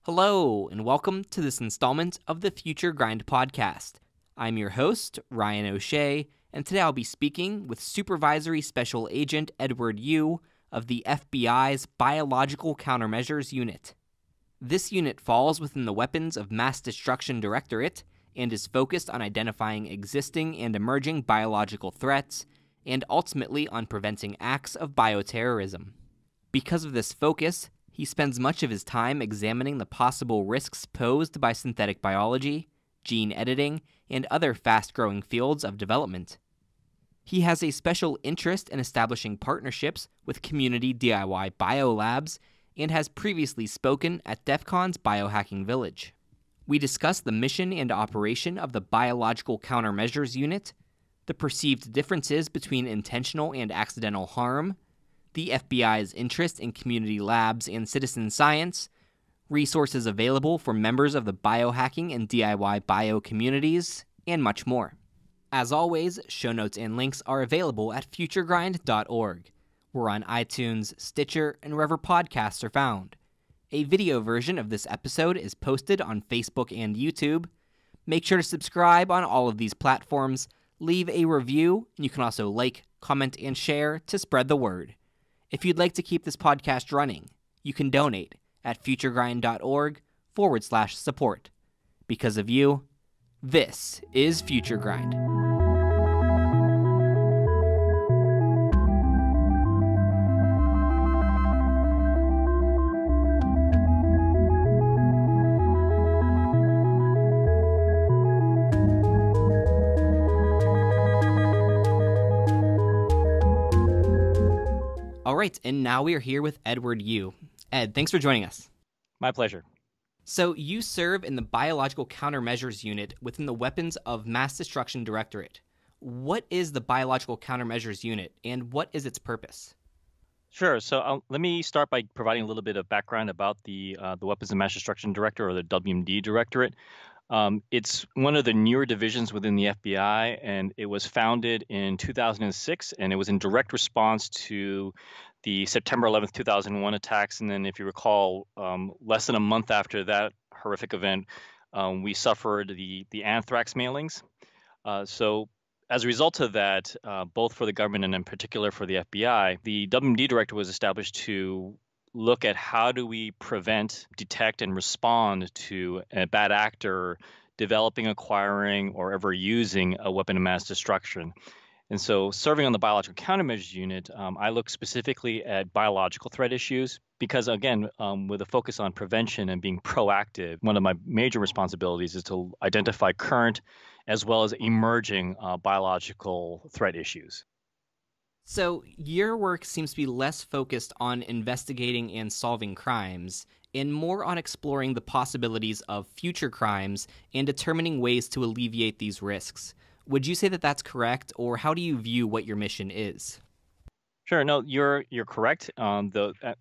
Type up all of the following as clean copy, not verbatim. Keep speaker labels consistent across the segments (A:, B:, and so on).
A: Hello, and welcome to this installment of the Future Grind podcast. I'm your host, Ryan O'Shea, and today I'll be speaking with Supervisory Special Agent Edward You of the FBI's Biological Countermeasures Unit. This unit falls within the Weapons of Mass Destruction Directorate and is focused on identifying existing and emerging biological threats and ultimately on preventing acts of bioterrorism. Because of this focus, he spends much of his time examining the possible risks posed by synthetic biology, gene editing, and other fast-growing fields of development. He has a special interest in establishing partnerships with community DIYbio labs and has previously spoken at DEF CON's Biohacking Village. We discuss the mission and operation of the Biological Countermeasures Unit, the perceived differences between intentional and accidental harm, the FBI's interest in community labs and citizen science, resources available for members of the biohacking and DIYbio communities, and much more. As always, show notes and links are available at futuregrind.org. We're on iTunes, Stitcher, and wherever podcasts are found. A video version of this episode is posted on Facebook and YouTube. Make sure to subscribe on all of these platforms, leave a review, and you can also like, comment, and share to spread the word. If you'd like to keep this podcast running, you can donate at futuregrind.org/support. Because of you, this is Future Grind. All right, and now we are here with Edward You. Ed, thanks for joining us.
B: My pleasure.
A: So you serve in the Biological Countermeasures Unit within the Weapons of Mass Destruction Directorate. What is the Biological Countermeasures Unit, and what is its purpose?
B: Sure. So let me start by providing a little bit of background about the Weapons of Mass Destruction Directorate, or the WMD Directorate. It's one of the newer divisions within the FBI, and it was founded in 2006, and it was in direct response to the September 11th, 2001 attacks. And then, if you recall, less than a month after that horrific event, we suffered the anthrax mailings. So as a result of that, both for the government and in particular for the FBI, the WMD Directorate was established to look at how do we prevent, detect, and respond to a bad actor developing, acquiring, or ever using a weapon of mass destruction. And so, serving on the Biological Countermeasures Unit, I look specifically at biological threat issues because, again, with a focus on prevention and being proactive, one of my major responsibilities is to identify current as well as emerging biological threat issues.
A: So your work seems to be less focused on investigating and solving crimes and more on exploring the possibilities of future crimes and determining ways to alleviate these risks. Would you say that that's correct, or how do you view what your mission is?
B: Sure. No, you're correct. And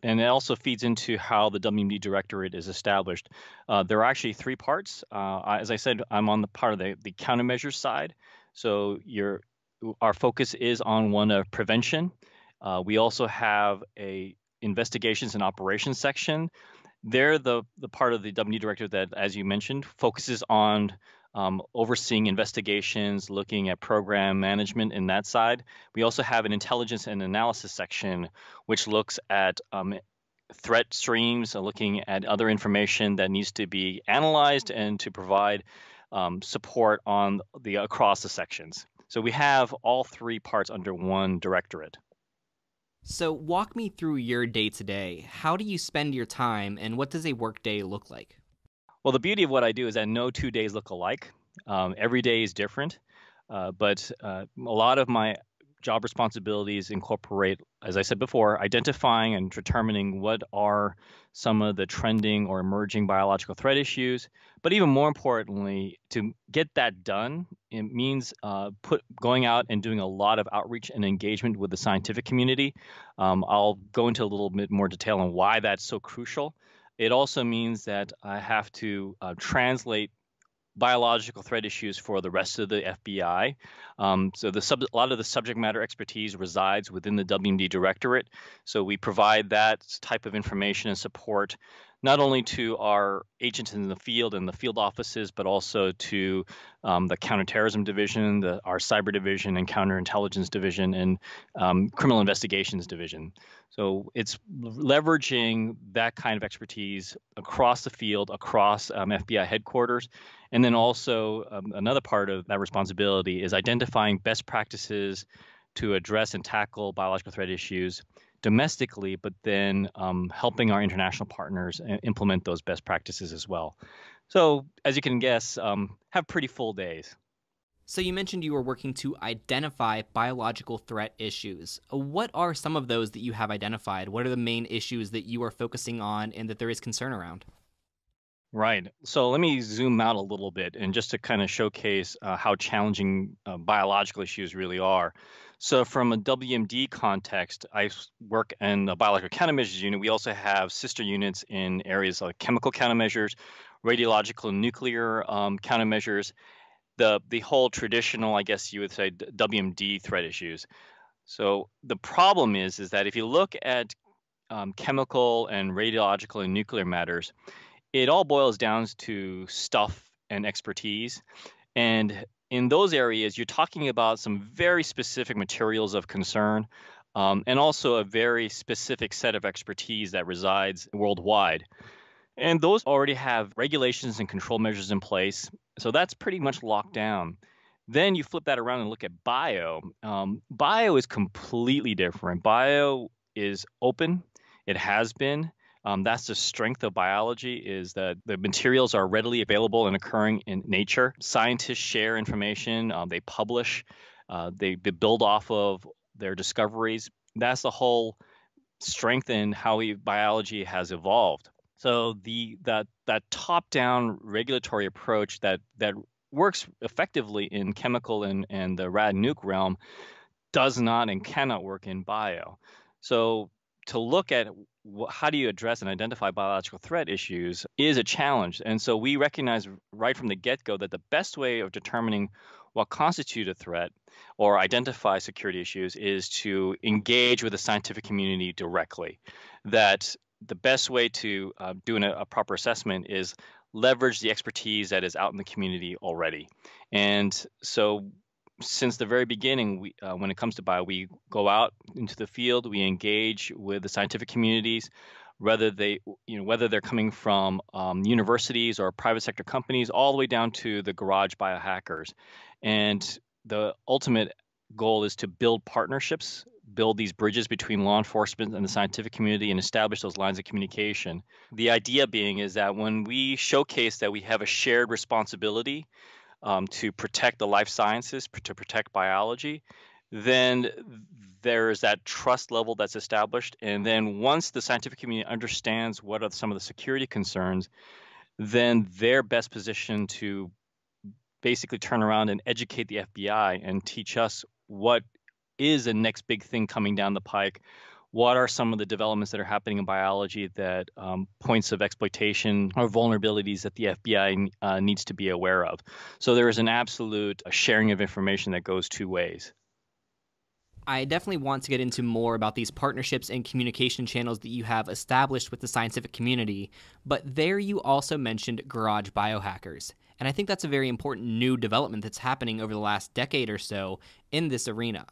B: it also feeds into how the WMD Directorate is established. There are actually three parts. As I said, I'm on the part of the countermeasures side. So our focus is on one of prevention. We also have a investigations and operations section. They're the part of the WMD Directorate that, as you mentioned, focuses on overseeing investigations, looking at program management in that side. We also have an intelligence and analysis section, which looks at threat streams, looking at other information that needs to be analyzed and to provide support on across the sections. So we have all three parts under one directorate.
A: So walk me through your day-to-day. How do you spend your time, and what does a workday look like?
B: Well, the beauty of what I do is that no 2 days look alike. Every day is different, but a lot of my job responsibilities incorporate, as I said before, identifying and determining what are some of the trending or emerging biological threat issues. But even more importantly, to get that done, it means going out and doing a lot of outreach and engagement with the scientific community. I'll go into a little bit more detail on why that's so crucial. It also means that I have to translate biological threat issues for the rest of the FBI. So a lot of the subject matter expertise resides within the WMD Directorate. So we provide that type of information and support not only to our agents in the field and the field offices, but also to the counterterrorism division, our cyber division, and counterintelligence division, and criminal investigations division. So it's leveraging that kind of expertise across the field, across FBI headquarters. And then also another part of that responsibility is identifying best practices to address and tackle biological threat issues domestically, but then helping our international partners implement those best practices as well. So as you can guess, have pretty full days.
A: So you mentioned you were working to identify biological threat issues. What are some of those that you have identified? What are the main issues that you are focusing on and that there is concern around?
B: Right. So let me zoom out a little bit and just to kind of showcase how challenging biological issues really are. So from a WMD context, I work in the Biological Countermeasures Unit. We also have sister units in areas like chemical countermeasures, radiological and nuclear countermeasures, the whole traditional, I guess you would say, WMD threat issues. So the problem is that if you look at chemical and radiological and nuclear matters, it all boils down to stuff and expertise. And in those areas, you're talking about some very specific materials of concern, and also a very specific set of expertise that resides worldwide. And those already have regulations and control measures in place. So that's pretty much locked down. Then you flip that around and look at bio. Bio is completely different. Bio is open. It has been. That's the strength of biology, is that the materials are readily available and occurring in nature. Scientists share information, they publish, they build off of their discoveries. That's the whole strength in how biology has evolved. So that top-down regulatory approach that works effectively in chemical and the rad nuke realm does not and cannot work in bio. So to look at how do you address and identify biological threat issues is a challenge. And so we recognize right from the get-go that the best way of determining what constitutes a threat or identify security issues is to engage with the scientific community directly. That the best way to do a proper assessment is leverage the expertise that is out in the community already. And so since the very beginning, when it comes to bio, we go out into the field, we engage with the scientific communities, whether they're coming from universities or private sector companies, all the way down to the garage biohackers. And the ultimate goal is to build partnerships, build these bridges between law enforcement and the scientific community, and establish those lines of communication. The idea being is that when we showcase that we have a shared responsibility to protect the life sciences, to protect biology, then there is that trust level that's established. And then once the scientific community understands what are some of the security concerns, then they're best positioned to basically turn around and educate the FBI and teach us what is the next big thing coming down the pike. What are some of the developments that are happening in biology that points of exploitation or vulnerabilities that the FBI needs to be aware of? So there is an absolute sharing of information that goes two ways.
A: I definitely want to get into more about these partnerships and communication channels that you have established with the scientific community, but there you also mentioned garage biohackers. And I think that's a very important new development that's happening over the last decade or so in this arena.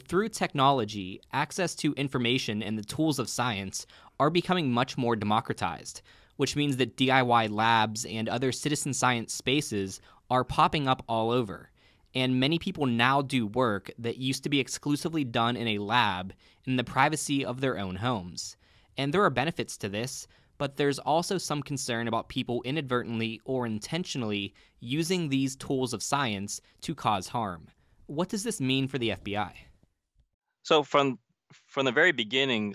A: Through technology, access to information and the tools of science are becoming much more democratized, which means that DIY labs and other citizen science spaces are popping up all over. And many people now do work that used to be exclusively done in a lab in the privacy of their own homes. And there are benefits to this, but there's also some concern about people inadvertently or intentionally using these tools of science to cause harm. What does this mean for the FBI?
B: So from the very beginning,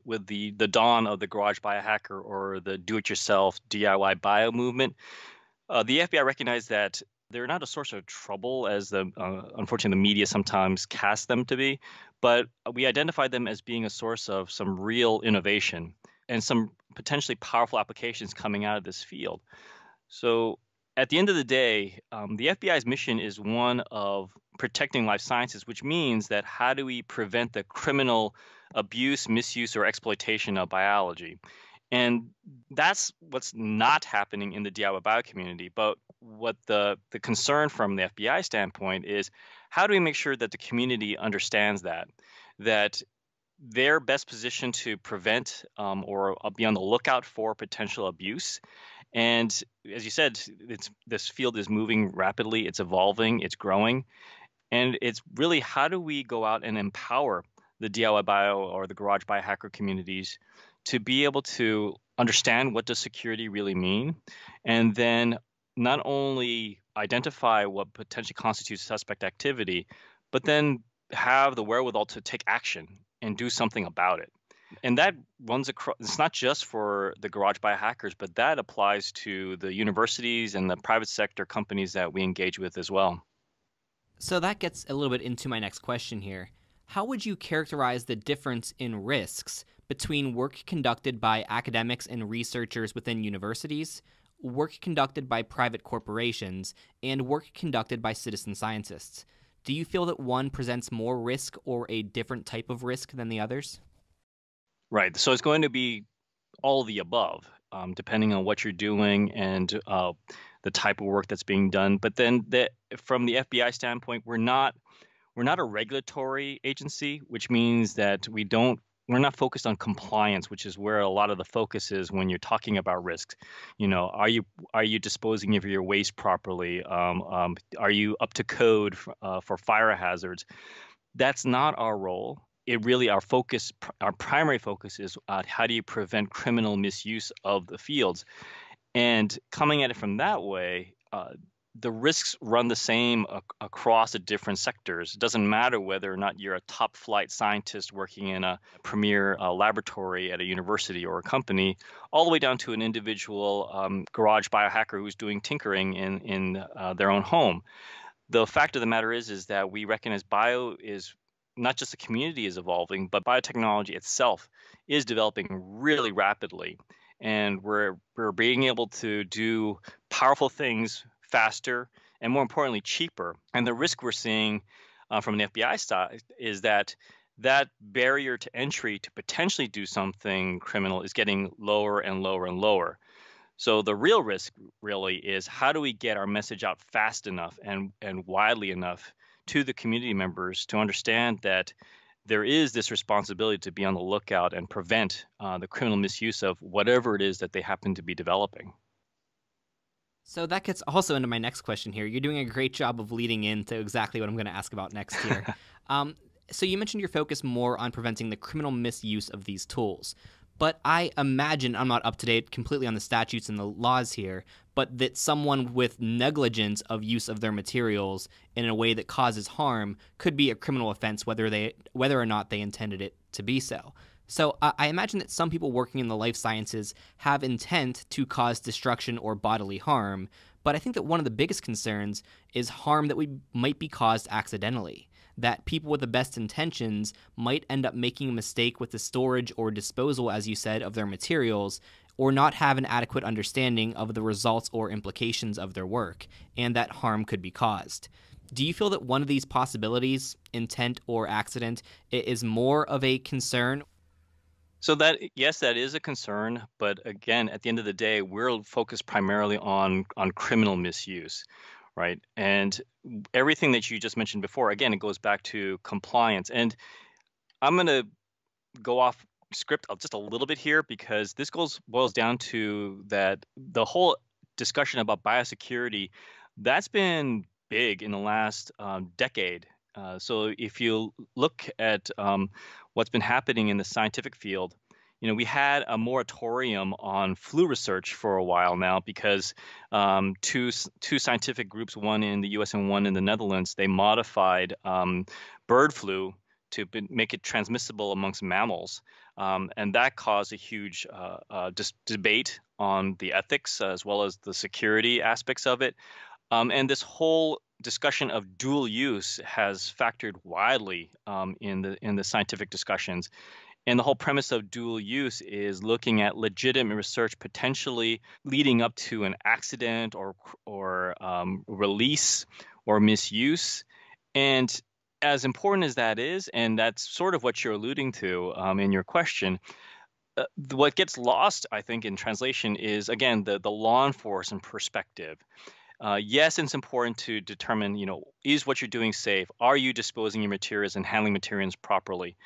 B: with the dawn of the garage biohacker or the do-it-yourself DIYbio movement, the FBI recognized that they're not a source of trouble as unfortunately the media sometimes casts them to be, but we identified them as being a source of some real innovation and some potentially powerful applications coming out of this field. So at the end of the day, the FBI's mission is one of protecting life sciences, which means that how do we prevent the criminal abuse, misuse, or exploitation of biology? And that's what's not happening in the DIYbio community. But what the concern from the FBI standpoint is, how do we make sure that the community understands that they're best positioned to prevent or be on the lookout for potential abuse? And as you said, this field is moving rapidly, it's evolving, it's growing. And it's really, how do we go out and empower the DIYbio or the garage biohacker communities to be able to understand what does security really mean, and then not only identify what potentially constitutes suspect activity, but then have the wherewithal to take action and do something about it. And that runs across, it's not just for the garage biohackers, but that applies to the universities and the private sector companies that we engage with as well.
A: So that gets a little bit into my next question here. How would you characterize the difference in risks between work conducted by academics and researchers within universities, work conducted by private corporations, and work conducted by citizen scientists? Do you feel that one presents more risk or a different type of risk than the others?
B: Right. So it's going to be all of the above, depending on what you're doing and the type of work that's being done. But then from the FBI standpoint, we're not a regulatory agency, which means that we're not focused on compliance, which is where a lot of the focus is when you're talking about risks. Are you disposing of your waste properly? Are you up to code for fire hazards? That's not our role. It really, our primary focus is how do you prevent criminal misuse of the fields? And coming at it from that way, the risks run the same across the different sectors. It doesn't matter whether or not you're a top flight scientist working in a premier laboratory at a university or a company, all the way down to an individual garage biohacker who's doing tinkering in their own home. The fact of the matter is that we recognize bio is not just the community is evolving, but biotechnology itself is developing really rapidly. And we're being able to do powerful things faster and, more importantly, cheaper. And the risk we're seeing from an FBI side is that barrier to entry to potentially do something criminal is getting lower and lower and lower. So the real risk really is, how do we get our message out fast enough and widely enough to the community members to understand that there is this responsibility to be on the lookout and prevent the criminal misuse of whatever it is that they happen to be developing.
A: So that gets also into my next question here. You're doing a great job of leading into exactly what I'm going to ask about next here. So you mentioned your focus more on preventing the criminal misuse of these tools. But I imagine, I'm not up to date completely on the statutes and the laws here, but that someone with negligence of use of their materials in a way that causes harm could be a criminal offense, whether or not they intended it to be so. So I imagine that some people working in the life sciences have intent to cause destruction or bodily harm, but I think that one of the biggest concerns is harm that might be caused accidentally. That people with the best intentions might end up making a mistake with the storage or disposal, as you said, of their materials, or not have an adequate understanding of the results or implications of their work, and that harm could be caused. Do you feel that one of these possibilities, intent or accident, is more of a concern?
B: So yes, that is a concern, but again, at the end of the day, we're focused primarily on criminal misuse. Right. And everything that you just mentioned before, again, it goes back to compliance. And I'm going to go off script just a little bit here, because this boils down to that the whole discussion about biosecurity, that's been big in the last decade. So if you look at what's been happening in the scientific field, we had a moratorium on flu research for a while now because two scientific groups, one in the U.S. and one in the Netherlands, they modified bird flu to make it transmissible amongst mammals. And that caused a huge debate on the ethics as well as the security aspects of it. And this whole discussion of dual use has factored widely in the scientific discussions. And the whole premise of dual use is looking at legitimate research potentially leading up to an accident or release or misuse. And as important as that is, and that's sort of what you're alluding to in your question, What gets lost, I think, in translation is, again, the law enforcement perspective. Yes, it's important to determine, is what you're doing safe? Are you disposing your materials and handling materials properly?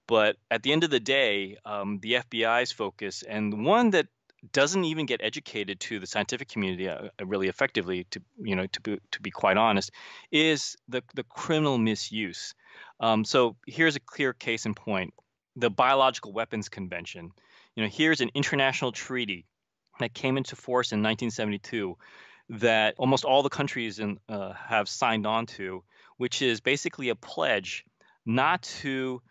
B: But at the end of the day, the FBI's focus, and one that doesn't even get educated to the scientific community really effectively, to be quite honest, is the criminal misuse. So here's a clear case in point: the Biological Weapons Convention. Here's an international treaty that came into force in 1972 that almost all the countries have signed on to, which is basically a pledge not to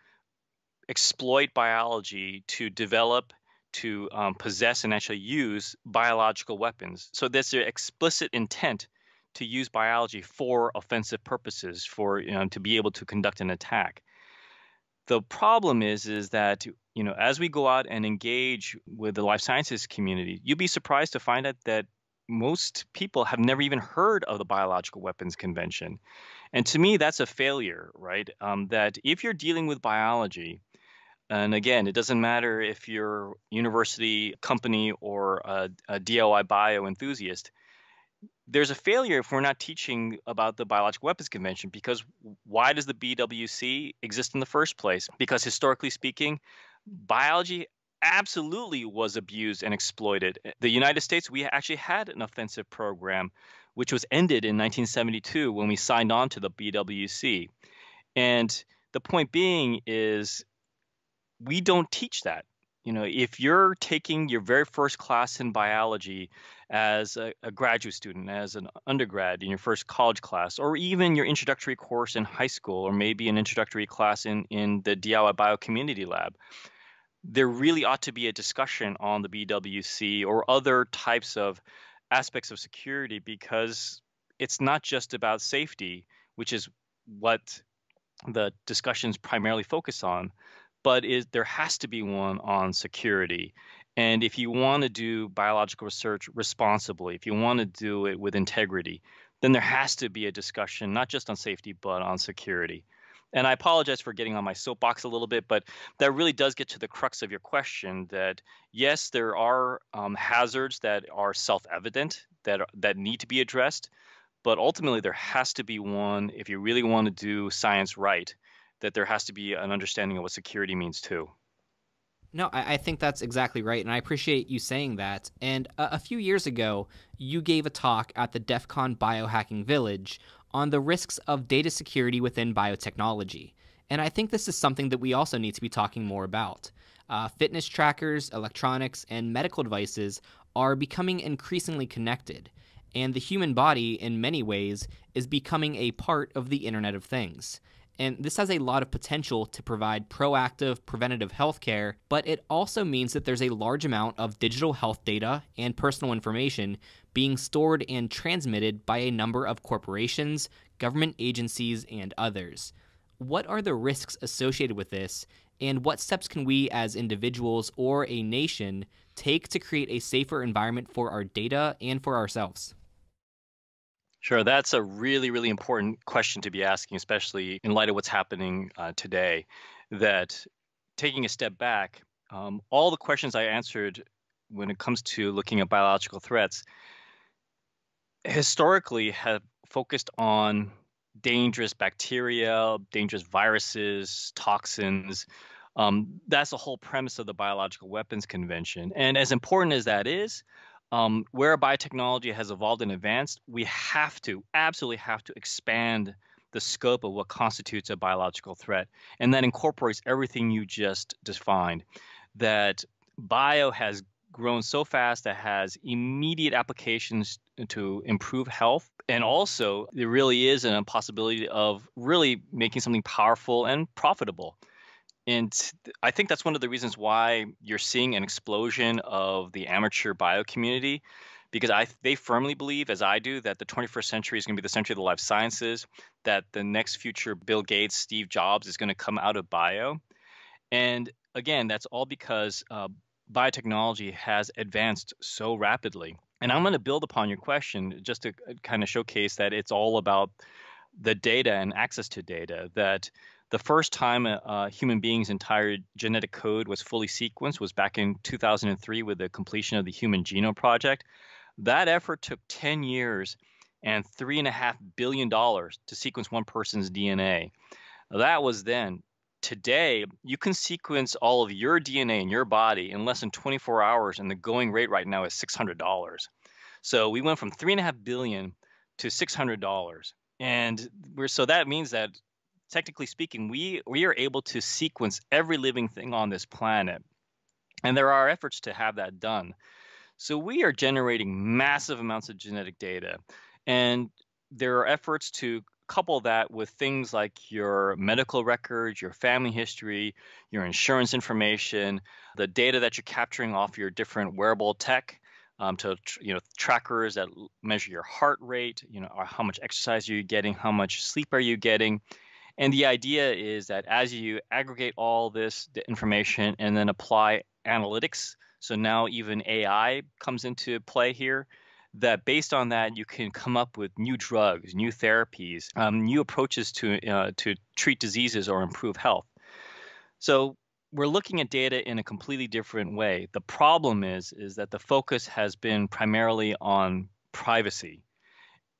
B: exploit biology to develop, to possess, and actually use biological weapons. So there's an explicit intent to use biology for offensive purposes, for to be able to conduct an attack. The problem is that as we go out and engage with the life sciences community, you'd be surprised to find out that most people have never even heard of the Biological Weapons Convention. And to me, that's a failure, right? That if you're dealing with biology, and again, it doesn't matter if you're a university, company, or a DIYbio enthusiast, there's a failure if we're not teaching about the Biological Weapons Convention, because why does the BWC exist in the first place? Because historically speaking, biology absolutely was abused and exploited. The United States, we actually had an offensive program, which was ended in 1972 when we signed on to the BWC. And the point being is, we don't teach that. If you're taking your very first class in biology as a graduate student, as an undergrad in your first college class, or even your introductory course in high school, or maybe an introductory class in the DIYbio community lab, there really ought to be a discussion on the BWC or other types of aspects of security, because it's not just about safety, which is what the discussions primarily focus on, but there has to be one on security. And if you want to do biological research responsibly, if you want to do it with integrity, then there has to be a discussion, not just on safety, but on security. And I apologize for getting on my soapbox a little bit, but that really does get to the crux of your question, that yes, there are hazards that are self-evident, that need to be addressed, but ultimately there has to be one, if you really want to do science right, that there has to be an understanding of what security means too.
A: No, I think that's exactly right, and I appreciate you saying that. And a few years ago, you gave a talk at the DEF CON Biohacking Village on the risks of data security within biotechnology. And I think this is something that we also need to be talking more about. Fitness trackers, electronics, and medical devices are becoming increasingly connected, and the human body, in many ways, is becoming a part of the Internet of Things. And this has a lot of potential to provide proactive, preventative healthcare, but it also means that there's a large amount of digital health data and personal information being stored and transmitted by a number of corporations, government agencies, and others. What are the risks associated with this, and what steps can we as individuals or a nation take to create a safer environment for our data and for ourselves?
B: Sure, that's a really, really important question to be asking, especially in light of what's happening today. That taking a step back, all the questions I answered when it comes to looking at biological threats historically have focused on dangerous bacteria, dangerous viruses, toxins. That's the whole premise of the Biological Weapons Convention. And as important as that is, where biotechnology has evolved and advanced, we absolutely have to expand the scope of what constitutes a biological threat. And that incorporates everything you just defined. That bio has grown so fast that has immediate applications to improve health. And also, there really is a possibility of really making something powerful and profitable. And I think that's one of the reasons why you're seeing an explosion of the amateur bio community, because they firmly believe, as I do, that the 21st century is going to be the century of the life sciences, that the next future Bill Gates, Steve Jobs is going to come out of bio. And again, that's all because biotechnology has advanced so rapidly. And I'm going to build upon your question just to kind of showcase that it's all about the data and access to data, that The first time a human being's entire genetic code was fully sequenced was back in 2003 with the completion of the Human Genome Project. That effort took 10 years and $3.5 billion to sequence one person's DNA. That was then. Today, you can sequence all of your DNA in your body in less than 24 hours, and the going rate right now is $600. So we went from $3.5 billion to $600. And so that means that, technically speaking, we are able to sequence every living thing on this planet. And there are efforts to have that done. So we are generating massive amounts of genetic data. And there are efforts to couple that with things like your medical records, your family history, your insurance information, the data that you're capturing off your different wearable tech, to trackers that measure your heart rate, or how much exercise are you getting, how much sleep are you getting. And the idea is that as you aggregate all this information and then apply analytics, so now even AI comes into play here, that based on that, you can come up with new drugs, new therapies, new approaches to treat diseases or improve health. So we're looking at data in a completely different way. The problem is that the focus has been primarily on privacy.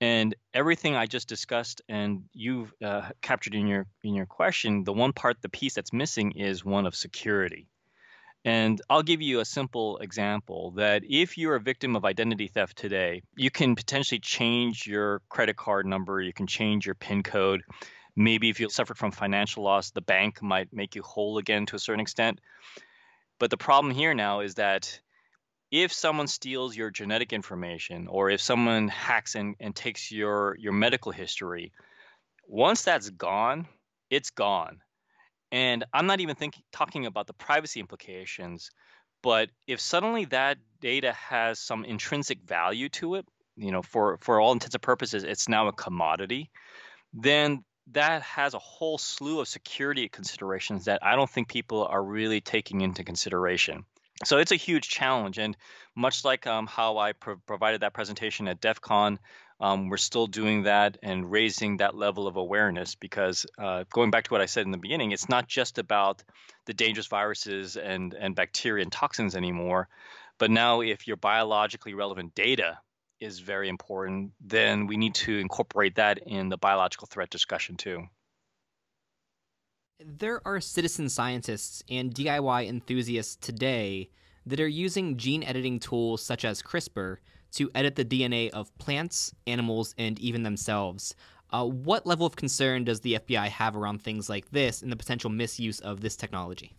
B: And everything I just discussed and you've captured in your question, the piece that's missing is one of security. And I'll give you a simple example that if you're a victim of identity theft today, you can potentially change your credit card number, you can change your PIN code. Maybe if you suffered from financial loss, the bank might make you whole again to a certain extent. But the problem here now is that if someone steals your genetic information or if someone hacks and takes your medical history, once that's gone, it's gone. And I'm not even talking about the privacy implications, but if suddenly that data has some intrinsic value to it, for all intents and purposes, it's now a commodity, then that has a whole slew of security considerations that I don't think people are really taking into consideration. So it's a huge challenge, and much like how I provided that presentation at DEF CON, we're still doing that and raising that level of awareness because going back to what I said in the beginning, it's not just about the dangerous viruses and bacteria and toxins anymore, but now if your biologically relevant data is very important, then we need to incorporate that in the biological threat discussion too.
A: There are citizen scientists and DIY enthusiasts today that are using gene editing tools such as CRISPR to edit the DNA of plants, animals, and even themselves. What level of concern does the FBI have around things like this and the potential misuse of this technology?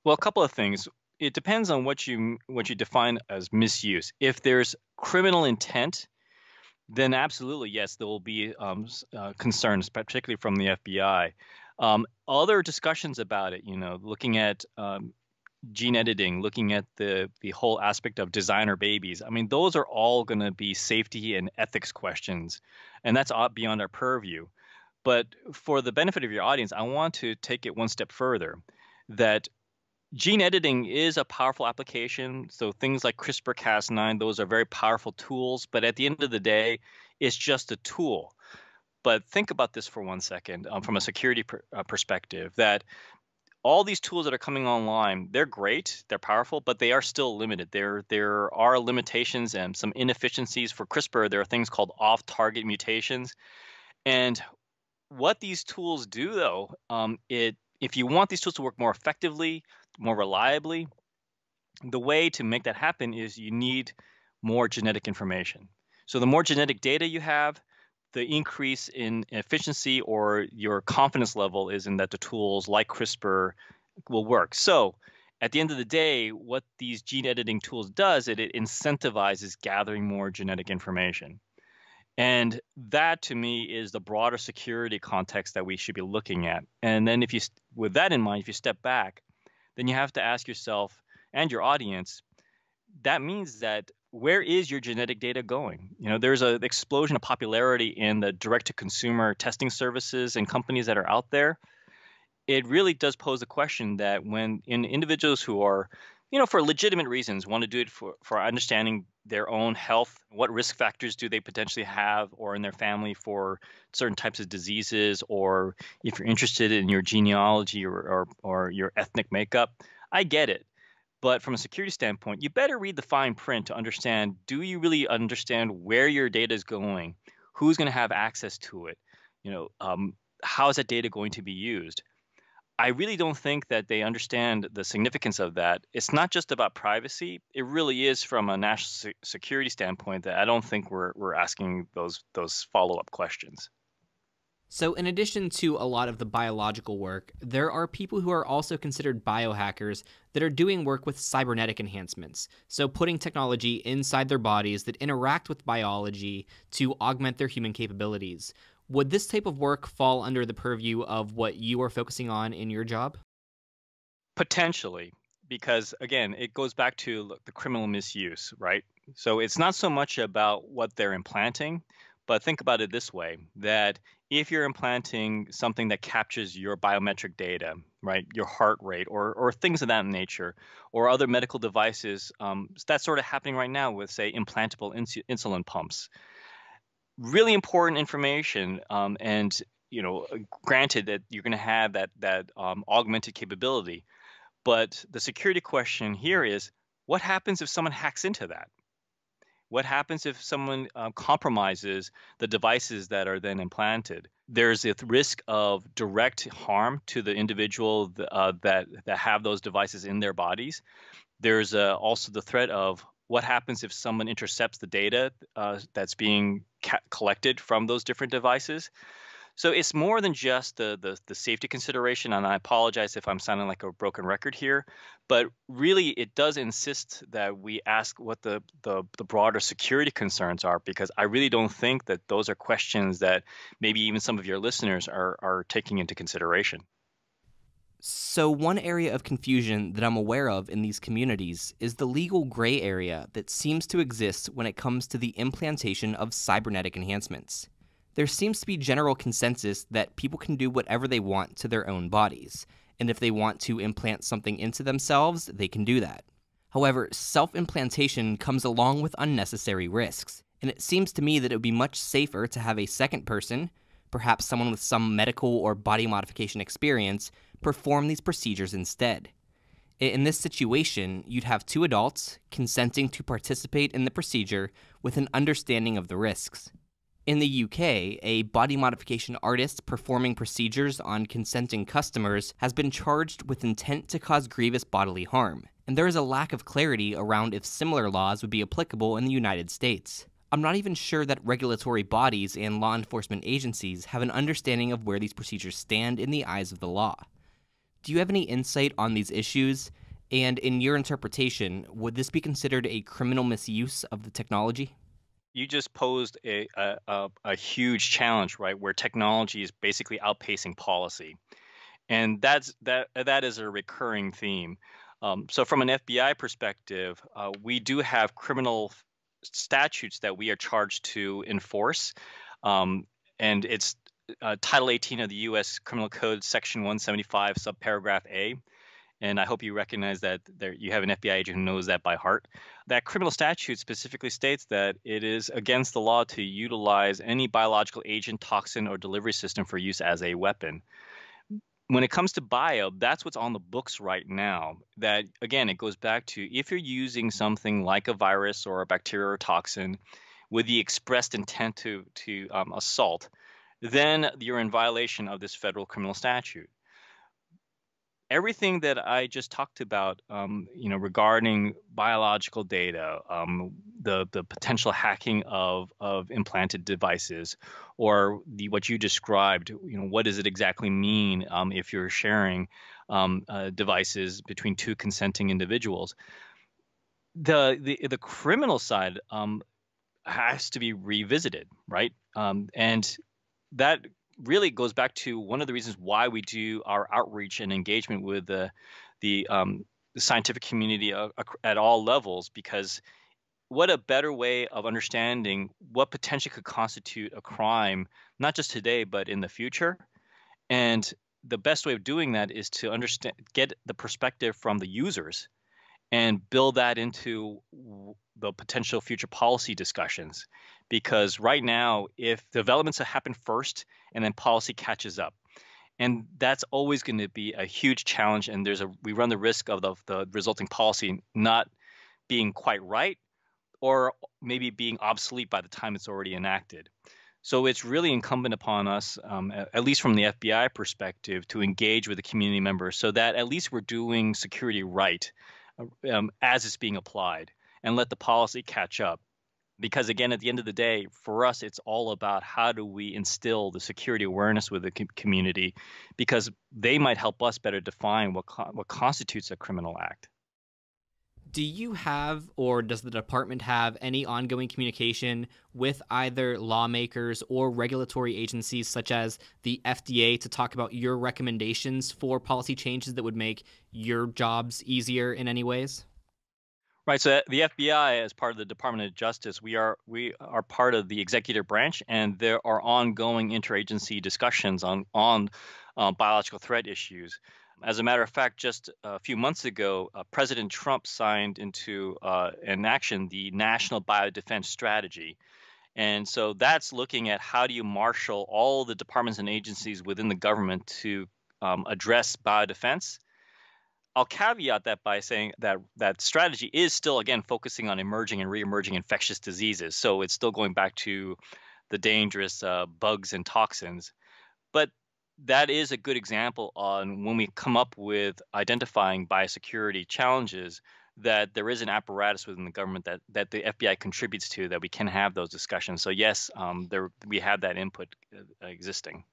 B: Well, a couple of things. It depends on what you define as misuse. If there's criminal intent, then absolutely, yes, there will be concerns, particularly from the FBI. Other discussions about it, looking at gene editing, looking at the whole aspect of designer babies. I mean, those are all going to be safety and ethics questions, and that's beyond our purview. But for the benefit of your audience, I want to take it one step further, that gene editing is a powerful application. So things like CRISPR-Cas9, those are very powerful tools, but at the end of the day, it's just a tool. But think about this for 1 second from a security perspective, that all these tools that are coming online, they're great, they're powerful, but they are still limited. There are limitations and some inefficiencies. For CRISPR, there are things called off-target mutations. And what these tools do, though, if you want these tools to work more effectively, more reliably, the way to make that happen is you need more genetic information. So the more genetic data you have, the increase in efficiency or your confidence level is in that the tools like CRISPR will work. So at the end of the day, what these gene editing tools does, it incentivizes gathering more genetic information. And that, to me, is the broader security context that we should be looking at. And then with that in mind, if you step back, then you have to ask yourself and your audience, that means that where is your genetic data going? There's an explosion of popularity in the direct-to-consumer testing services and companies that are out there. It really does pose a question that when in individuals who are For legitimate reasons, want to do it for understanding their own health. What risk factors do they potentially have or in their family for certain types of diseases, or if you're interested in your genealogy or your ethnic makeup. I get it. But from a security standpoint, you better read the fine print to understand, do you really understand where your data is going? Who's going to have access to it? You know, how is that data going to be used? I really don't think that they understand the significance of that. It's not just about privacy. It really is from a national security standpoint that I don't think we're asking those follow-up questions.
A: So, in addition to a lot of the biological work, there are people who are also considered biohackers that are doing work with cybernetic enhancements. So, putting technology inside their bodies that interact with biology to augment their human capabilities. Would this type of work fall under the purview of what you are focusing on in your job?
B: Potentially, because again, it goes back to the criminal misuse, right? So it's not so much about what they're implanting, but think about it this way, that if you're implanting something that captures your biometric data, right, your heart rate or things of that nature, or other medical devices, that's sort of happening right now with, say, implantable insulin pumps. Really important information, and granted that you're going to have that augmented capability, but the security question here is, what happens if someone hacks into that? What happens if someone compromises the devices that are then implanted? There's a risk of direct harm to the individual that have those devices in their bodies. There's also the threat of what happens if someone intercepts the data that's being collected from those different devices. So it's more than just the safety consideration, and I apologize if I'm sounding like a broken record here, but really it does insist that we ask what the broader security concerns are, because I really don't think that those are questions that maybe even some of your listeners are taking into consideration.
A: So, one area of confusion that I'm aware of in these communities is the legal gray area that seems to exist when it comes to the implantation of cybernetic enhancements. There seems to be general consensus that people can do whatever they want to their own bodies, and if they want to implant something into themselves, they can do that. However, self-implantation comes along with unnecessary risks, and it seems to me that it would be much safer to have a second person, perhaps someone with some medical or body modification experience, perform these procedures instead. In this situation, you'd have two adults consenting to participate in the procedure with an understanding of the risks. In the UK, a body modification artist performing procedures on consenting customers has been charged with intent to cause grievous bodily harm, and there is a lack of clarity around if similar laws would be applicable in the United States. I'm not even sure that regulatory bodies and law enforcement agencies have an understanding of where these procedures stand in the eyes of the law. Do you have any insight on these issues? And in your interpretation, would this be considered a criminal misuse of the technology?
B: You just posed a huge challenge, right, where technology is basically outpacing policy, and that is a recurring theme. So from an FBI perspective, we do have criminal statutes that we are charged to enforce, and it's Title 18 of the U.S. Criminal Code, Section 175, subparagraph A. And I hope you recognize that you have an FBI agent who knows that by heart. That criminal statute specifically states that it is against the law to utilize any biological agent, toxin, or delivery system for use as a weapon. When it comes to bio, that's what's on the books right now. That, again, it goes back to, if you're using something like a virus or a bacteria or toxin with the expressed intent to assault, then you're in violation of this federal criminal statute. Everything that I just talked about, regarding biological data, the potential hacking of implanted devices, or what you described, what does it exactly mean if you're sharing devices between two consenting individuals? The criminal side has to be revisited, right? And that really goes back to one of the reasons why we do our outreach and engagement with the scientific community at all levels, because what a better way of understanding what potentially could constitute a crime, not just today, but in the future. And the best way of doing that is to get the perspective from the users and build that into the potential future policy discussions. Because right now, if developments happen first and then policy catches up, and that's always going to be a huge challenge. And we run the risk of the resulting policy not being quite right, or maybe being obsolete by the time it's already enacted. So it's really incumbent upon us, at least from the FBI perspective, to engage with the community members so that at least we're doing security right as it's being applied, and let the policy catch up. Because again, at the end of the day, for us, it's all about how do we instill the security awareness with the community, because they might help us better define what constitutes a criminal act.
A: Do you have, or does the department have, any ongoing communication with either lawmakers or regulatory agencies such as the FDA to talk about your recommendations for policy changes that would make your jobs easier in any ways?
B: Right. So the FBI, as part of the Department of Justice, we are part of the executive branch, and there are ongoing interagency discussions on biological threat issues. As a matter of fact, just a few months ago, President Trump signed into an action the National Biodefense Strategy. And so that's looking at how do you marshal all the departments and agencies within the government to address biodefense. I'll caveat that by saying that that strategy is still, again, focusing on emerging and re-emerging infectious diseases. So it's still going back to the dangerous bugs and toxins. But that is a good example on when we come up with identifying biosecurity challenges, that there is an apparatus within the government that the FBI contributes to, that we can have those discussions. So yes, we have that input existing.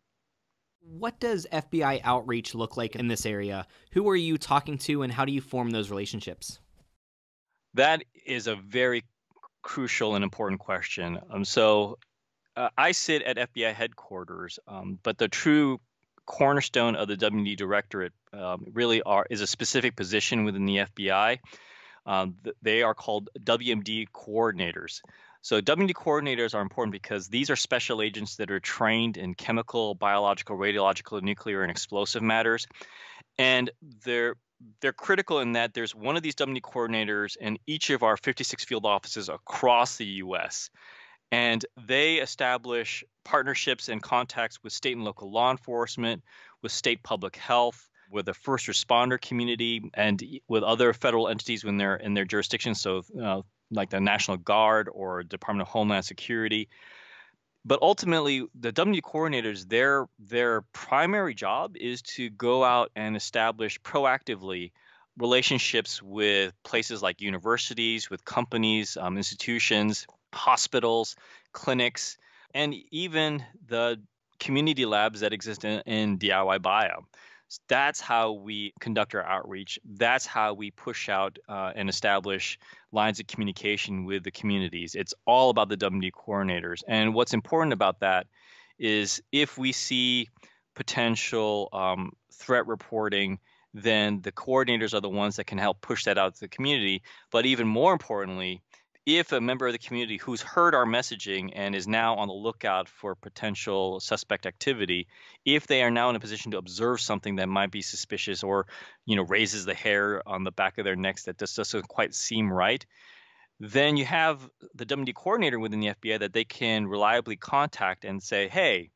A: What does FBI outreach look like in this area? Who are you talking to, and how do you form those relationships?
B: That is a very crucial and important question. So I sit at FBI headquarters, but the true cornerstone of the WMD Directorate really is a specific position within the FBI. They are called WMD coordinators. So WMD coordinators are important because these are special agents that are trained in chemical, biological, radiological, nuclear, and explosive matters. And they're critical in that there's one of these WMD coordinators in each of our 56 field offices across the U.S. And they establish partnerships and contacts with state and local law enforcement, with state public health, with the first responder community, and with other federal entities when they're in their jurisdiction. So like the National Guard or Department of Homeland Security. But ultimately, the WMD coordinators, their primary job is to go out and establish proactively relationships with places like universities, with companies, institutions, hospitals, clinics, and even the community labs that exist in DIYbio. That's how we conduct our outreach. That's how we push out and establish lines of communication with the communities. It's all about the WMD coordinators. And what's important about that is if we see potential threat reporting, then the coordinators are the ones that can help push that out to the community. But even more importantly, if a member of the community who's heard our messaging and is now on the lookout for potential suspect activity, if they are now in a position to observe something that might be suspicious, or raises the hair on the back of their necks that just doesn't quite seem right, then you have the WMD coordinator within the FBI that they can reliably contact and say, hey,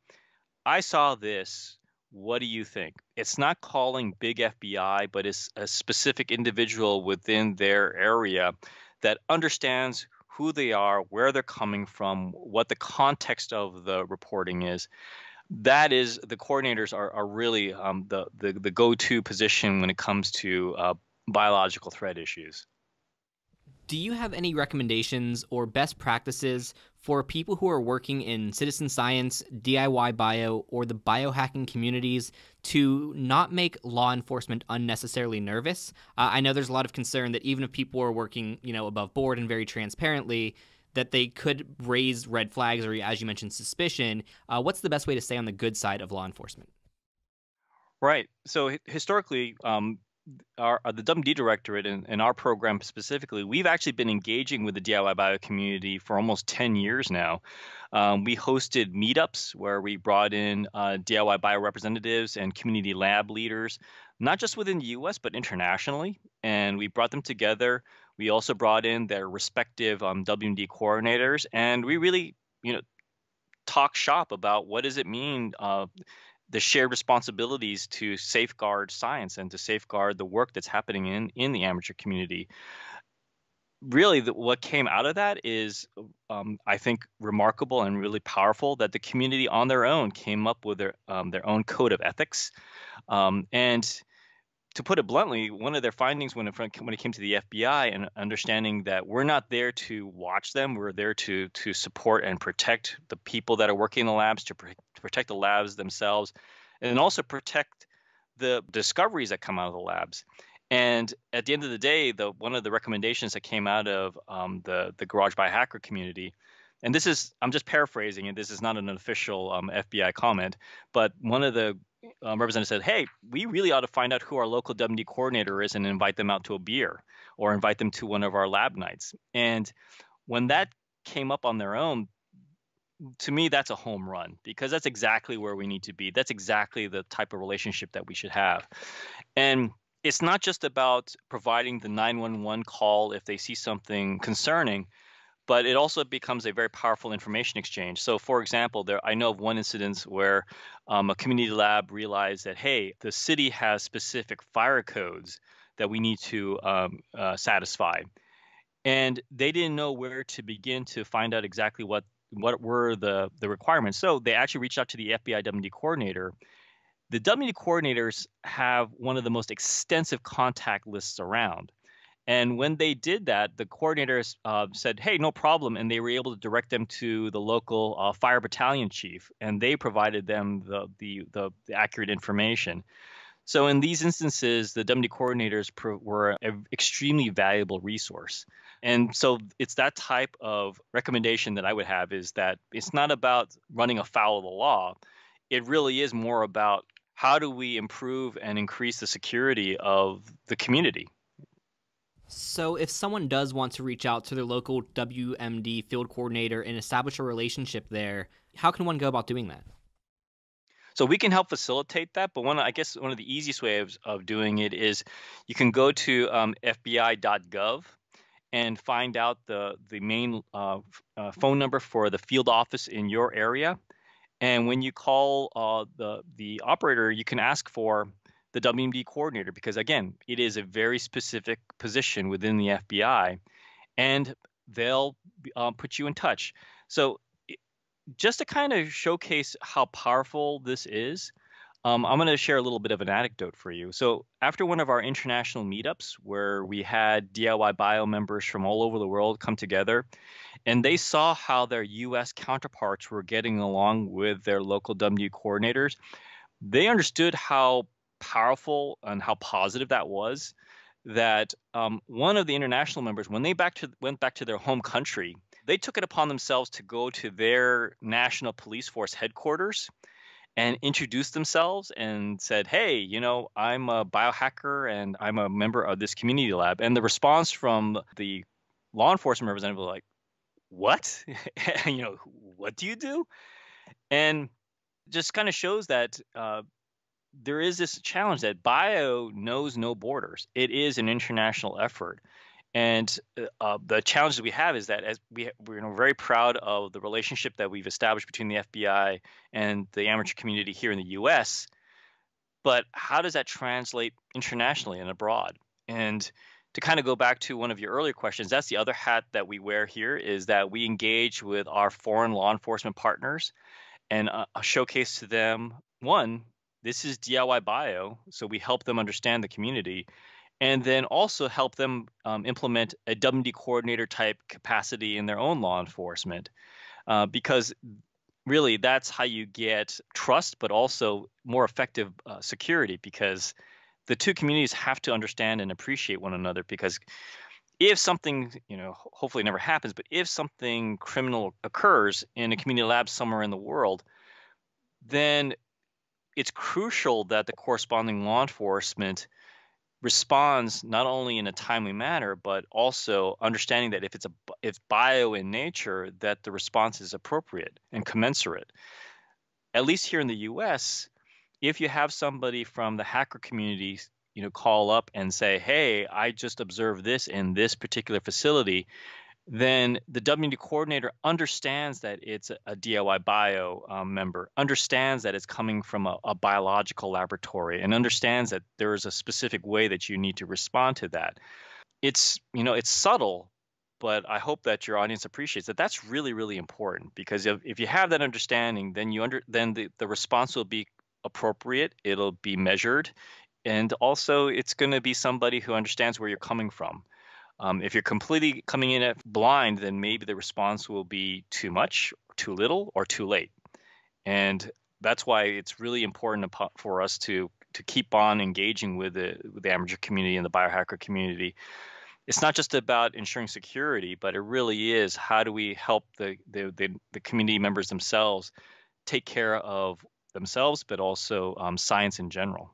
B: I saw this. What do you think? It's not calling big FBI, but it's a specific individual within their area that understands who they are, where they're coming from, what the context of the reporting is. That is, the coordinators are really the go-to position when it comes to biological threat issues.
A: Do you have any recommendations or best practices for people who are working in citizen science, DIYbio, or the biohacking communities to not make law enforcement unnecessarily nervous? I know there's a lot of concern that even if people are working, above board and very transparently, that they could raise red flags or, as you mentioned, suspicion. What's the best way to stay on the good side of law enforcement?
B: Right. So historically, the WMD Directorate and our program specifically, we've actually been engaging with the DIYbio community for almost 10 years now. We hosted meetups where we brought in DIYbio representatives and community lab leaders not just within the US, but internationally. And we brought them together. We also brought in their respective WMD coordinators, and we really, talk shop about what does it mean, the shared responsibilities to safeguard science and to safeguard the work that's happening in the amateur community. Really, what came out of that is, I think, remarkable and really powerful, that the community on their own came up with their own code of ethics. And to put it bluntly, one of their findings when it came to the FBI and understanding that we're not there to watch them, we're there to support and protect the people that are working in the labs, to protect the labs themselves, and also protect the discoveries that come out of the labs. And at the end of the day, one of the recommendations that came out of the Garage Biohacker community, and this is, I'm just paraphrasing it, this is not an official FBI comment, but one of the representatives said, hey, we really ought to find out who our local WMD coordinator is and invite them out to a beer or invite them to one of our lab nights. And when that came up on their own, to me, that's a home run, because that's exactly where we need to be. That's exactly the type of relationship that we should have. And it's not just about providing the 911 call if they see something concerning, but it also becomes a very powerful information exchange. So, for example, I know of one incident where a community lab realized that, hey, the city has specific fire codes that we need to satisfy. And they didn't know where to begin to find out exactly what were the requirements. So they actually reached out to the FBI WMD coordinator. The WMD coordinators have one of the most extensive contact lists around. And when they did that, the coordinators said, hey, no problem. And they were able to direct them to the local fire battalion chief, and they provided them the accurate information. So in these instances, the WMD coordinators were an extremely valuable resource. And so it's that type of recommendation that I would have, is that it's not about running afoul of the law. It really is more about how do we improve and increase the security of the community.
A: So if someone does want to reach out to their local WMD field coordinator and establish a relationship there, how can one go about doing that?
B: So we can help facilitate that, but one of the easiest ways of doing it is you can go to FBI.gov and find out the main phone number for the field office in your area. And when you call the operator, you can ask for the WMD coordinator, because again, it is a very specific position within the FBI, and they'll put you in touch. So just to kind of showcase how powerful this is, I'm going to share a little bit of an anecdote for you. So after one of our international meetups where we had DIYbio members from all over the world come together, and they saw how their US counterparts were getting along with their local WMD coordinators, they understood how powerful and how positive that was, that one of the international members, when they went back to their home country, they took it upon themselves to go to their national police force headquarters and introduce themselves and said, hey, I'm a biohacker and I'm a member of this community lab. And the response from the law enforcement representative was like, what? What do you do? And just kind of shows that there is this challenge that bio knows no borders. It is an international effort. And the challenge that we have is that we're very proud of the relationship that we've established between the FBI and the amateur community here in the US. But how does that translate internationally and abroad? And to kind of go back to one of your earlier questions, that's the other hat that we wear here, is that we engage with our foreign law enforcement partners and showcase to them, one, this is DIYbio, so we help them understand the community, and then also help them implement a WMD coordinator type capacity in their own law enforcement, because really that's how you get trust, but also more effective security, because the two communities have to understand and appreciate one another. Because if something, hopefully it never happens, but if something criminal occurs in a community lab somewhere in the world, then it's crucial that the corresponding law enforcement responds not only in a timely manner, but also understanding that if it's bio in nature, that the response is appropriate and commensurate. At least here in the US, if you have somebody from the hacker community, call up and say, hey, I just observed this in this particular facility, then the WMD coordinator understands that it's a DIYbio member, understands that it's coming from a biological laboratory, and understands that there is a specific way that you need to respond to that. It's subtle, but I hope that your audience appreciates that. That's really, really important, because if you have that understanding, then the response will be appropriate, it'll be measured, and also it's going to be somebody who understands where you're coming from. If you're completely coming in at blind, then maybe the response will be too much, too little, or too late. And that's why it's really important for us to keep on engaging with the amateur community and the biohacker community. It's not just about ensuring security, but it really is, how do we help the community members themselves take care of themselves, but also science in general.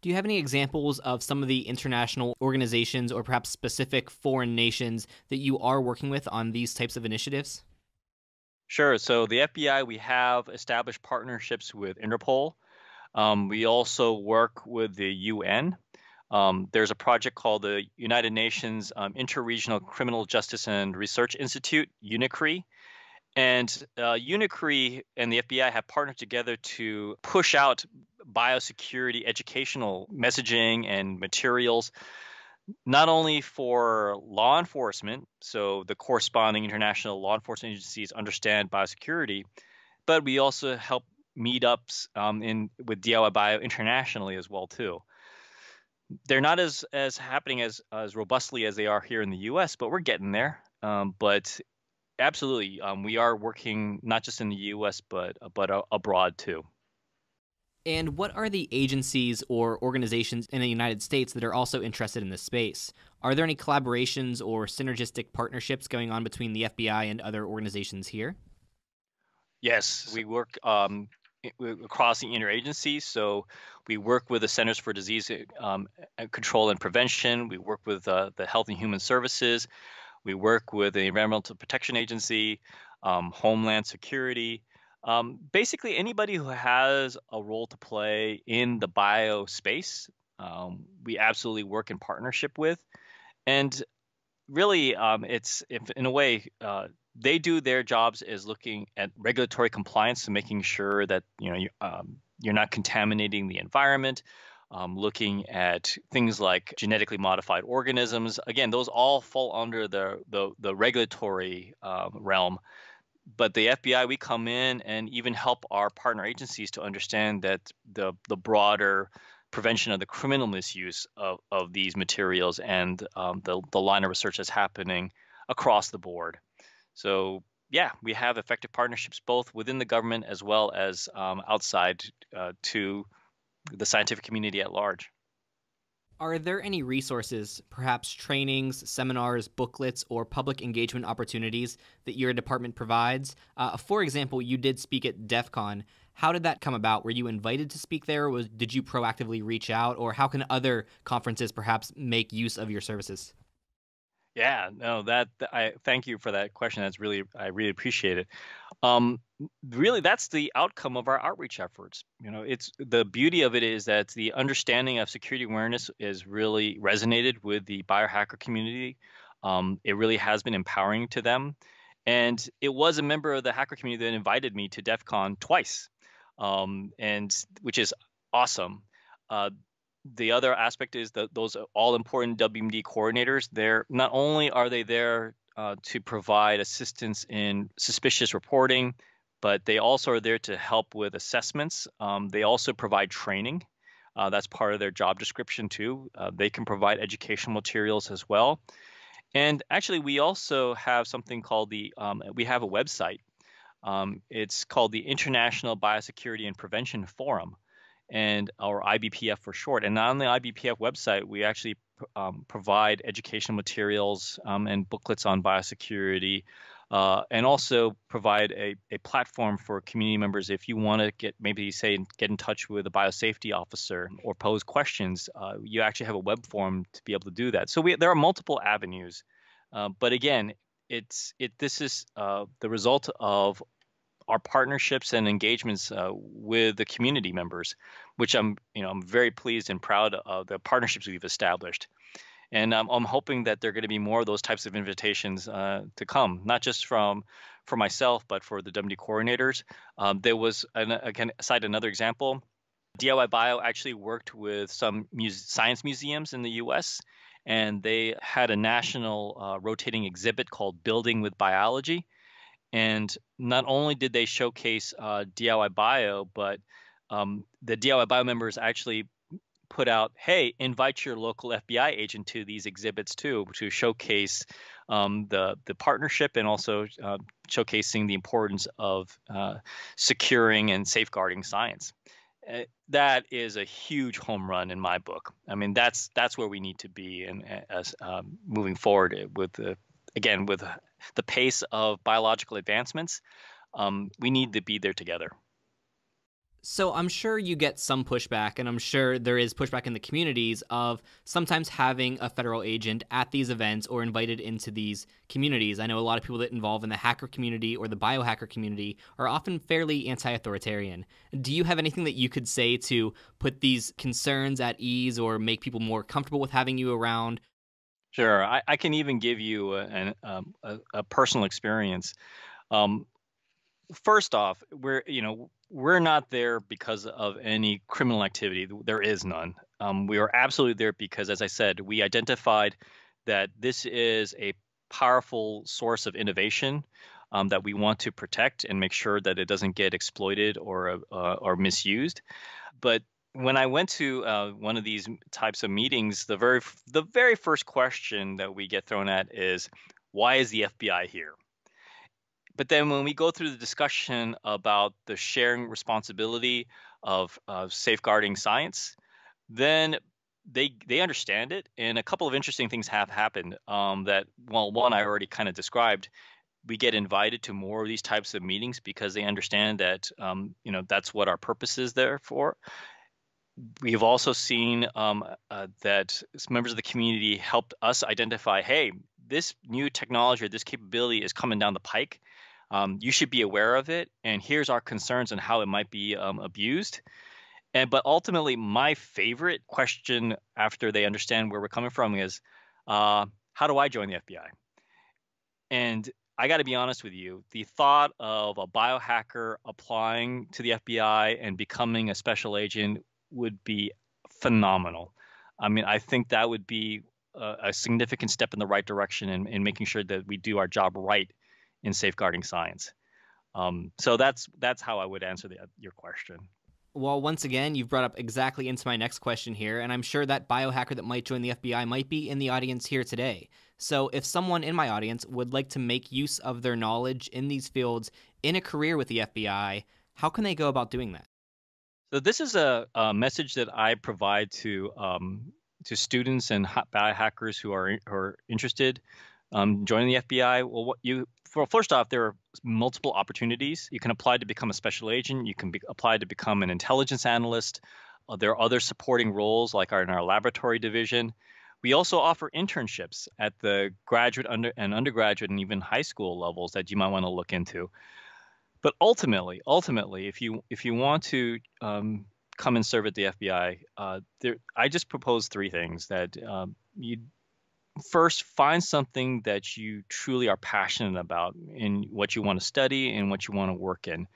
A: Do you have any examples of some of the international organizations or perhaps specific foreign nations that you are working with on these types of initiatives?
B: Sure. So the FBI, we have established partnerships with Interpol. We also work with the UN. There's a project called the United Nations Interregional Criminal Justice and Research Institute, UNICRI. And UNICRI and the FBI have partnered together to push out biosecurity educational messaging and materials, not only for law enforcement, so the corresponding international law enforcement agencies understand biosecurity, but we also help meetups with DIYbio internationally as well too. They're not as happening as robustly as they are here in the U.S., but we're getting there. But absolutely, we are working not just in the U.S. but abroad too.
A: And what are the agencies or organizations in the United States that are also interested in this space? Are there any collaborations or synergistic partnerships going on between the FBI and other organizations here?
B: Yes, we work across the interagencies. So we work with the Centers for Disease Control and Prevention. We work with the Health and Human Services. We work with the Environmental Protection Agency, Homeland Security. Basically, anybody who has a role to play in the bio space, we absolutely work in partnership with. And really, it's, if in a way, they do their jobs as looking at regulatory compliance, so making sure that you're not contaminating the environment. Looking at things like genetically modified organisms. Again, those all fall under the regulatory realm. But the FBI, we come in and even help our partner agencies to understand that the broader prevention of the criminal misuse of these materials and the line of research that's happening across the board. So yeah, we have effective partnerships both within the government as well as outside to the scientific community at large.
A: Are there any resources, perhaps trainings, seminars, booklets, or public engagement opportunities that your department provides? For example, you did speak at DEF CON. How did that come about? Were you invited to speak there? Did you proactively reach out? Or how can other conferences perhaps make use of your services?
B: Yeah, no, I thank you for that question. I really appreciate it. Really, that's the outcome of our outreach efforts. It's the beauty of it is that the understanding of security awareness is really resonated with the biohacker community. It really has been empowering to them, and it was a member of the hacker community that invited me to DEF CON twice, and which is awesome. The other aspect is that those all-important WMD coordinators, not only are they there to provide assistance in suspicious reporting, but they also are there to help with assessments. They also provide training. That's part of their job description too. They can provide educational materials as well. And actually, we also have something called we have a website. It's called the International Biosecurity and Prevention Forum, or IBPF for short. And on the IBPF website, we actually provide educational materials and booklets on biosecurity, and also provide a platform for community members. If you want to get in touch with a biosafety officer or pose questions, you actually have a web form to be able to do that. So there are multiple avenues, but again, this is the result of our partnerships and engagements with the community members, which I'm very pleased and proud of the partnerships we've established. And I'm hoping that there are going to be more of those types of invitations to come, not just for myself, but for the WD coordinators. There was, I can cite another example. DIYbio actually worked with some science museums in the U.S., and they had a national rotating exhibit called Building with Biology. And not only did they showcase DIYbio, but the DIYbio members actually put out, hey, invite your local FBI agent to these exhibits too, to showcase the partnership and also showcasing the importance of securing and safeguarding science. That is a huge home run in my book. I mean, that's where we need to be, and as moving forward with the pace of biological advancements, we need to be there together.
A: So I'm sure you get some pushback, and I'm sure there is pushback in the communities of sometimes having a federal agent at these events or invited into these communities. I know a lot of people that involve in the hacker community or the biohacker community are often fairly anti-authoritarian. Do you have anything that you could say to put these concerns at ease or make people more comfortable with having you around?
B: Sure, I can even give you a personal experience. First off, we're not there because of any criminal activity. There is none. We are absolutely there because, as I said, we identified that this is a powerful source of innovation that we want to protect and make sure that it doesn't get exploited or misused. But when I went to one of these types of meetings, the very first question that we get thrown at is, why is the FBI here? But then when we go through the discussion about the sharing responsibility of safeguarding science, then they understand it. And a couple of interesting things have happened one I already kind of described. We get invited to more of these types of meetings because they understand that that's what our purpose is there for. We have also seen that members of the community helped us identify, hey, this new technology or this capability is coming down the pike. You should be aware of it, and here's our concerns on how it might be abused. But ultimately, my favorite question after they understand where we're coming from is, how do I join the FBI? And I got to be honest with you, the thought of a biohacker applying to the FBI and becoming a special agent would be phenomenal. I mean, I think that would be a significant step in the right direction in making sure that we do our job right in safeguarding science. So that's how I would answer your question.
A: Well, once again, you've brought up exactly into my next question here, and I'm sure that biohacker that might join the FBI might be in the audience here today. So if someone in my audience would like to make use of their knowledge in these fields in a career with the FBI, how can they go about doing that?
B: So this is a message that I provide to students and biohackers who are interested joining the FBI. Well, first off, there are multiple opportunities. You can apply to become a special agent. You can apply to become an intelligence analyst. There are other supporting roles like in our laboratory division. We also offer internships at the graduate and undergraduate and even high school levels that you might want to look into. But ultimately, if you want to come and serve at the FBI, I just propose three things. That you first find something that you truly are passionate about in what you want to study and what you want to work in.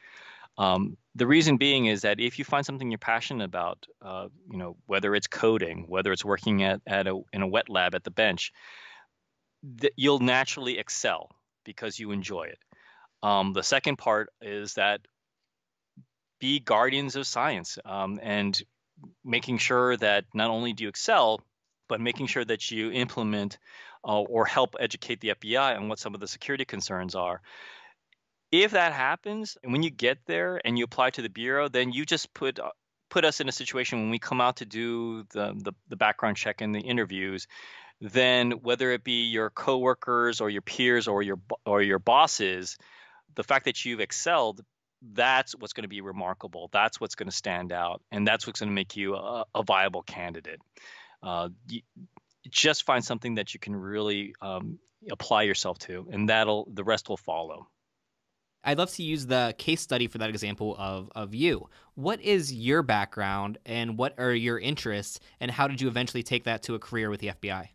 B: The reason being is that if you find something you're passionate about, whether it's coding, whether it's working in a wet lab at the bench, you'll naturally excel because you enjoy it. The second part is that be guardians of science and making sure that not only do you excel, but making sure that you implement or help educate the FBI on what some of the security concerns are. If that happens, and when you get there and you apply to the Bureau, then you just put us in a situation when we come out to do the background check and the interviews, then whether it be your coworkers or your peers or your bosses, the fact that you've excelled, that's what's going to be remarkable. That's what's going to stand out, and that's what's going to make you a viable candidate. You just find something that you can really apply yourself to, and the rest will follow.
A: I'd love to use the case study for that example of you. What is your background and what are your interests, and how did you eventually take that to a career with the FBI?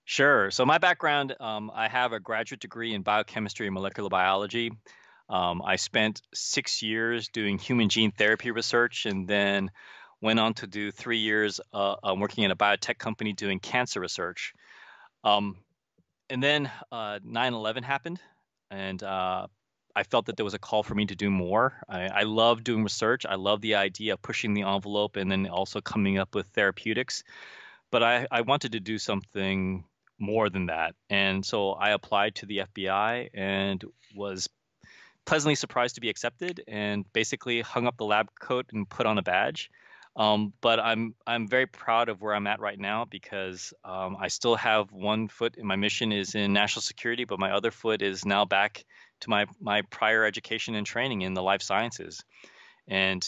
B: Sure. So my background, I have a graduate degree in biochemistry and molecular biology. I spent 6 years doing human gene therapy research and then went on to do 3 years working in a biotech company doing cancer research. Um, and then 9/11 happened, and I felt that there was a call for me to do more. I love doing research. I love the idea of pushing the envelope and then also coming up with therapeutics. But I wanted to do something more than that. And so I applied to the FBI and was pleasantly surprised to be accepted and basically hung up the lab coat and put on a badge. But I'm very proud of where I'm at right now because I still have one foot in my mission is in national security, but my other foot is now back to my prior education and training in the life sciences. And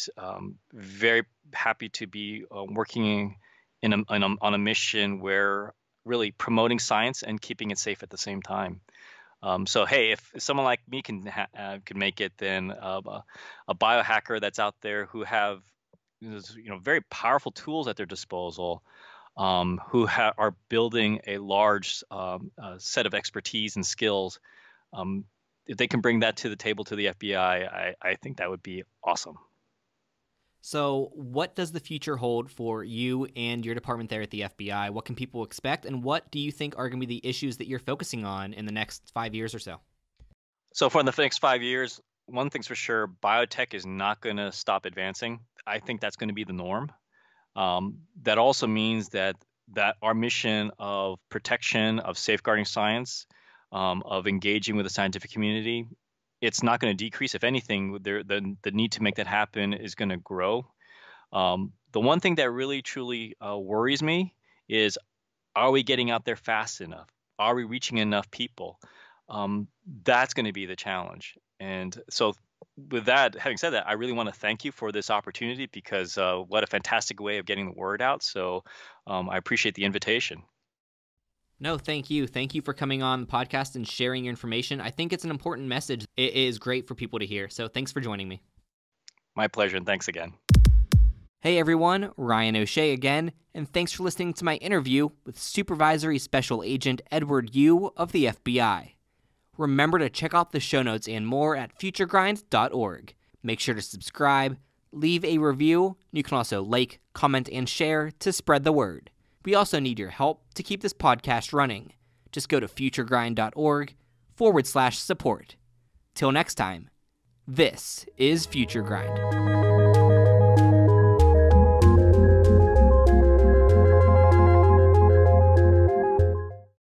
B: very happy to be working on a mission where really promoting science and keeping it safe at the same time. So hey, if someone like me can make it, then a biohacker that's out there who have very powerful tools at their disposal, are building a large set of expertise and skills. If they can bring that to the table to the FBI, I think that would be awesome.
A: So what does the future hold for you and your department there at the FBI? What can people expect, and what do you think are going to be the issues that you're focusing on in the next 5 years or so?
B: So for the next 5 years, one thing's for sure, biotech is not going to stop advancing. I think that's going to be the norm. That also means that our mission of protection, of safeguarding science, of engaging with the scientific community, it's not going to decrease. If anything, the need to make that happen is going to grow. The one thing that really truly worries me is, are we getting out there fast enough? Are we reaching enough people? That's going to be the challenge. And so with that, having said that, I really want to thank you for this opportunity because what a fantastic way of getting the word out. So I appreciate the invitation.
A: No, thank you. Thank you for coming on the podcast and sharing your information. I think it's an important message. It is great for people to hear. So thanks for joining me.
B: My pleasure, and thanks again.
A: Hey everyone, Ryan O'Shea again, and thanks for listening to my interview with Supervisory Special Agent Edward Yu of the FBI. Remember to check out the show notes and more at futuregrind.org. Make sure to subscribe, leave a review. You can also like, comment, and share to spread the word. We also need your help to keep this podcast running. Just go to futuregrind.org/support. Till next time, this is Future Grind.